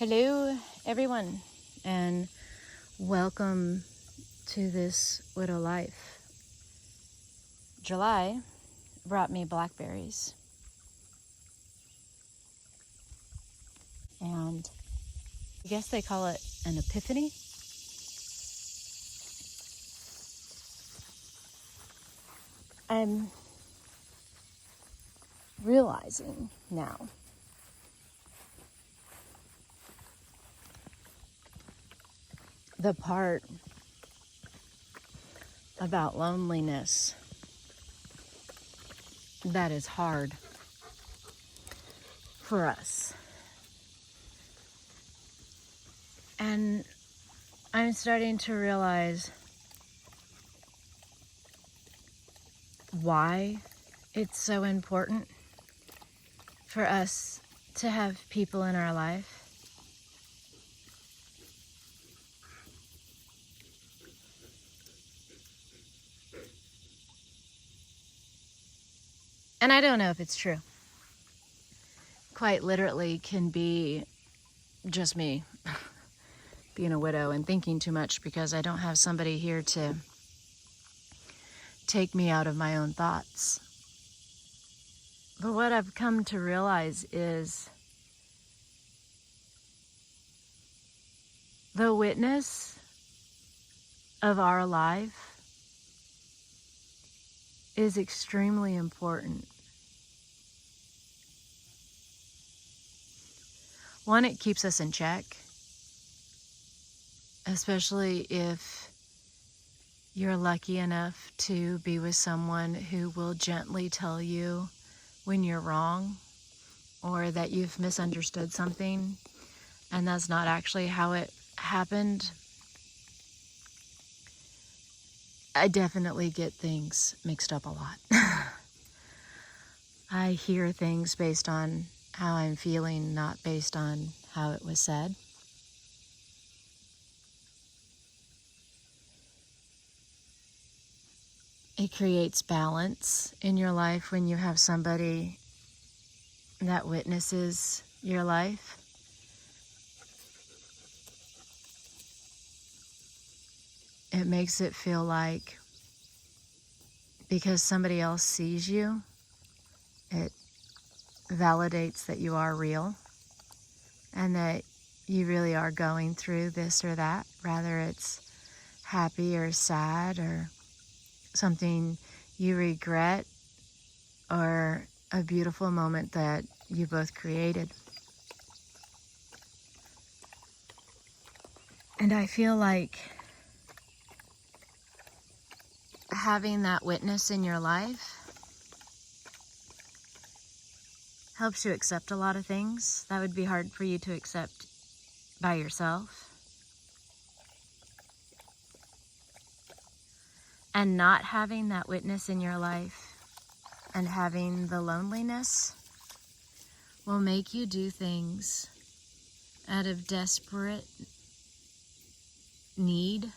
Hello, everyone, and welcome to this widow life. July brought me blackberries, and I guess they call it an epiphany. I'm realizing now the part about loneliness that is hard for us. And I'm starting to realize why it's so important for us to have people in our life. And I don't know if it's true. Quite literally can be just me being a widow and thinking too much because I don't have somebody here to take me out of my own thoughts. But what I've come to realize is the witness of our life is extremely important. One, it keeps us in check, especially if you're lucky enough to be with someone who will gently tell you when you're wrong or that you've misunderstood something and that's not actually how it happened. I definitely get things mixed up a lot. I hear things based on how I'm feeling, not based on how it was said. It creates balance in your life when you have somebody that witnesses your life. It makes it feel like because somebody else sees you, it validates that you are real and that you really are going through this or that, rather it's happy or sad or something you regret or a beautiful moment that you both created. And I feel like having that witness in your life helps you accept a lot of things that would be hard for you to accept by yourself. And not having that witness in your life and having the loneliness will make you do things out of desperate need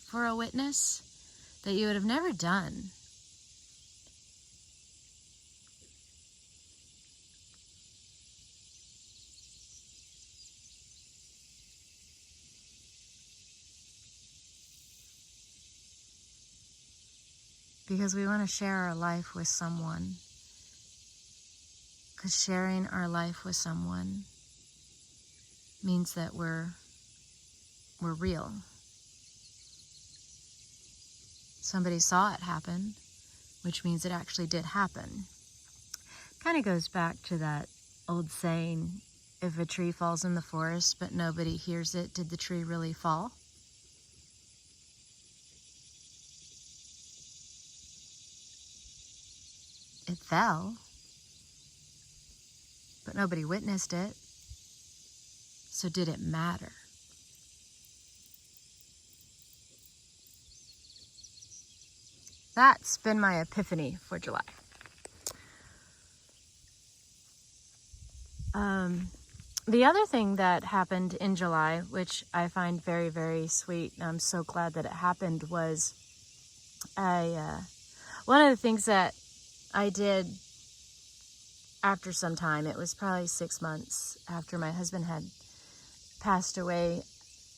for a witness that you would have never done. Because we want to share our life with someone. Because sharing our life with someone means that we're real. Somebody saw it happen, which means it actually did happen. Kind of goes back to that old saying, if a tree falls in the forest but nobody hears it, did the tree really fall? It fell, but nobody witnessed it. So did it matter? That's been my epiphany for July. The other thing that happened in July, which I find very, very sweet, and I'm so glad that it happened, was one of the things that I did after some time, it was probably 6 months after my husband had passed away,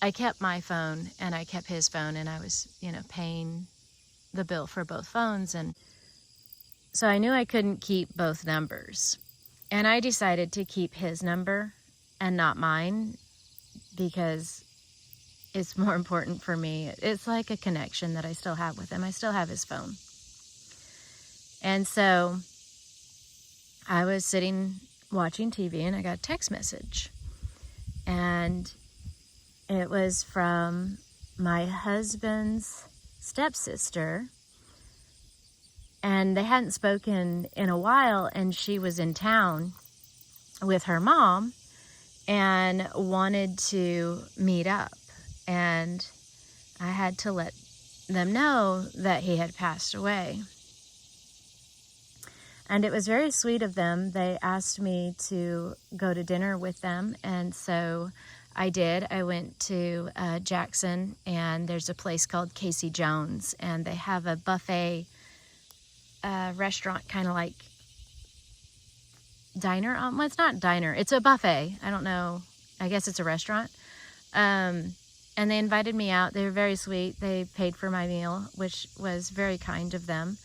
I kept my phone and I kept his phone, and I was, paying the bill for both phones. And so I knew I couldn't keep both numbers. And I decided to keep his number and not mine because it's more important for me. It's like a connection that I still have with him. I still have his phone. And so I was sitting watching TV and I got a text message. And it was from my husband's stepsister. And they hadn't spoken in a while, and she was in town with her mom and wanted to meet up. And I had to let them know that he had passed away. And it was very sweet of them. They asked me to go to dinner with them, and so I did. I went to Jackson, and there's a place called Casey Jones, and they have a buffet restaurant, kind of like diner. Well, it's not diner, it's a buffet. I don't know, I guess it's a restaurant. And they invited me out. They were very sweet. They paid for my meal, which was very kind of them.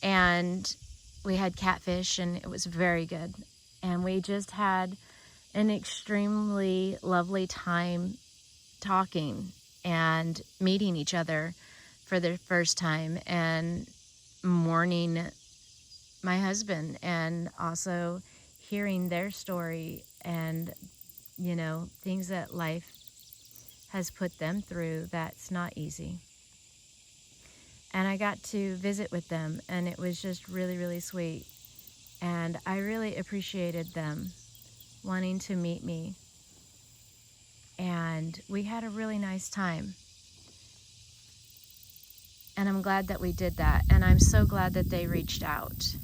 And we had catfish, and it was very good. And we just had an extremely lovely time talking and meeting each other for the first time, and mourning my husband, and also hearing their story and, things that life has put them through that's not easy. And I got to visit with them, and it was just really, really sweet. And I really appreciated them wanting to meet me. And we had a really nice time. And I'm glad that we did that. And I'm so glad that they reached out.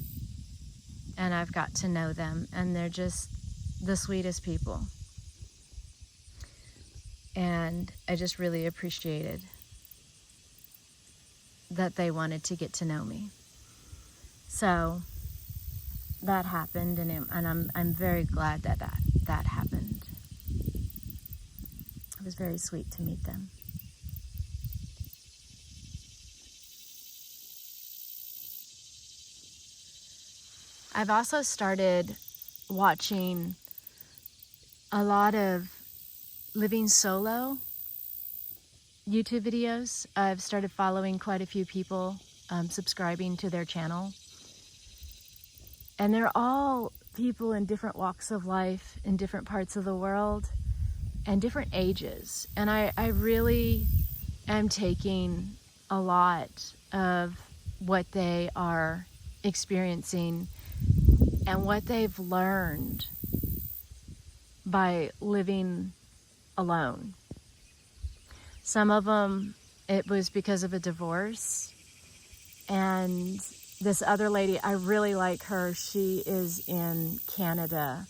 And I've got to know them. And they're just the sweetest people. And I just really appreciated that they wanted to get to know me. So that happened, and I'm very glad that happened. It was very sweet to meet them. I've also started watching a lot of living solo YouTube videos. I've started following quite a few people, subscribing to their channel. And they're all people in different walks of life, in different parts of the world, and different ages. And I really am taking a lot of what they are experiencing and what they've learned by living alone. Some of them, it was because of a divorce. And this other lady, I really like her. She is in Canada.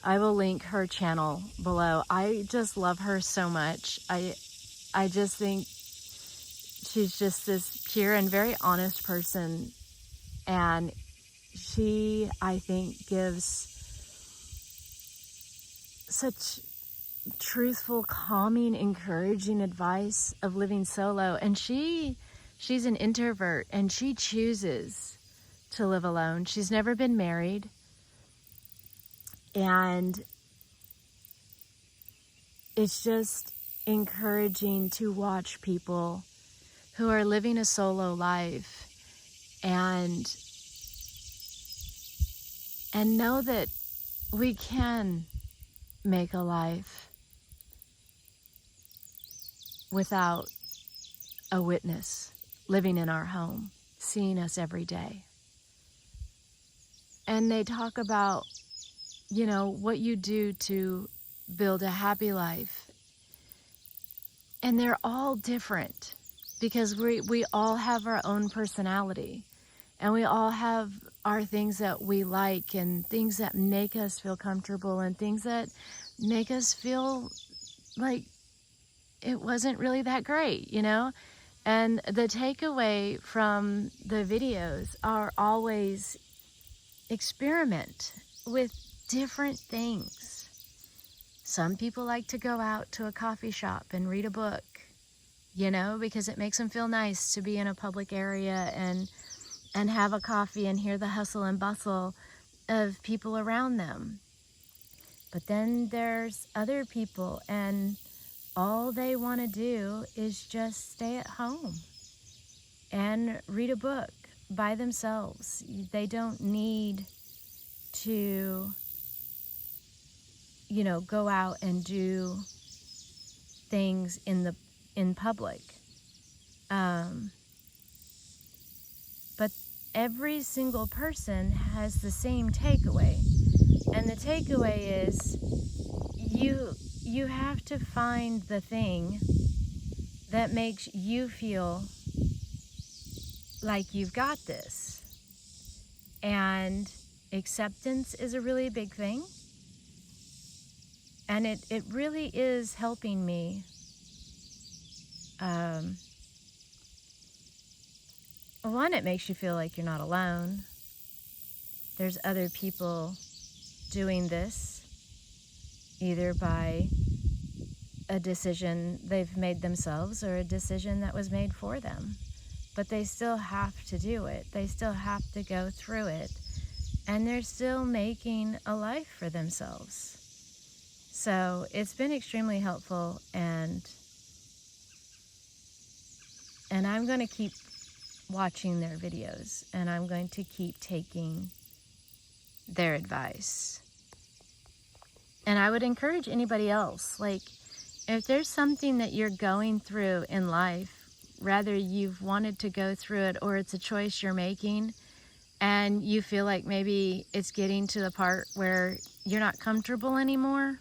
I will link her channel below. I just love her so much. I just think she's just this pure and very honest person. And she, I think, gives such truthful, calming, encouraging advice of living solo. And she's an introvert, and she chooses to live alone. She's never been married. And it's just encouraging to watch people who are living a solo life and know that we can make a life without a witness living in our home, seeing us every day. And they talk about, what you do to build a happy life. And they're all different because we all have our own personality, and we all have our things that we like, and things that make us feel comfortable, and things that make us feel like it wasn't really that great, And the takeaway from the videos are always experiment with different things. Some people like to go out to a coffee shop and read a book, you know, because it makes them feel nice to be in a public area and have a coffee and hear the hustle and bustle of people around them. But then there's other people, and all they want to do is just stay at home and read a book by themselves. They don't need to, you know, go out and do things in public. But every single person has the same takeaway. And the takeaway is you have to find the thing that makes you feel like you've got this. And acceptance is a really big thing. And it really is helping me. One, it makes you feel like you're not alone. There's other people doing this, either by a decision they've made themselves or a decision that was made for them. But they still have to do it. They still have to go through it. And they're still making a life for themselves. So it's been extremely helpful, and I'm going to keep watching their videos, and I'm going to keep taking their advice. And I would encourage anybody else, like, if there's something that you're going through in life, rather you've wanted to go through it or it's a choice you're making, and you feel like maybe it's getting to the part where you're not comfortable anymore,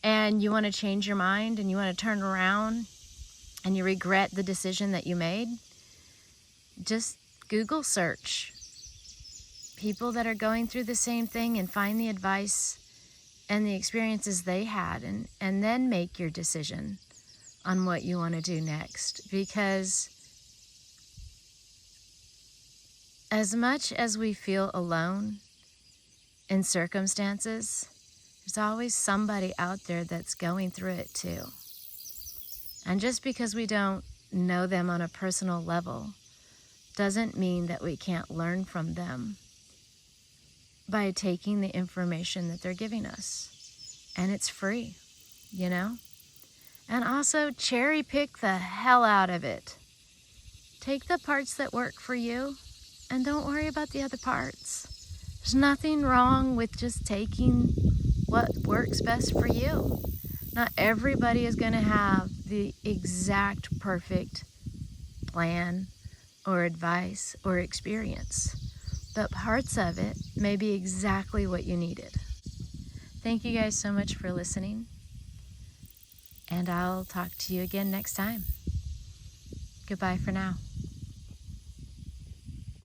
and you want to change your mind and you want to turn around and you regret the decision that you made, just Google search people that are going through the same thing and find the advice and the experiences they had, and then make your decision on what you want to do next. Because as much as we feel alone in circumstances, there's always somebody out there that's going through it too. And just because we don't know them on a personal level doesn't mean that we can't learn from them by taking the information that they're giving us. And it's free, you know? And also cherry pick the hell out of it. Take the parts that work for you and don't worry about the other parts. There's nothing wrong with just taking what works best for you. Not everybody is going to have the exact perfect plan or advice or experience, but parts of it may be exactly what you needed. Thank you guys so much for listening, and I'll talk to you again next time. Goodbye for now.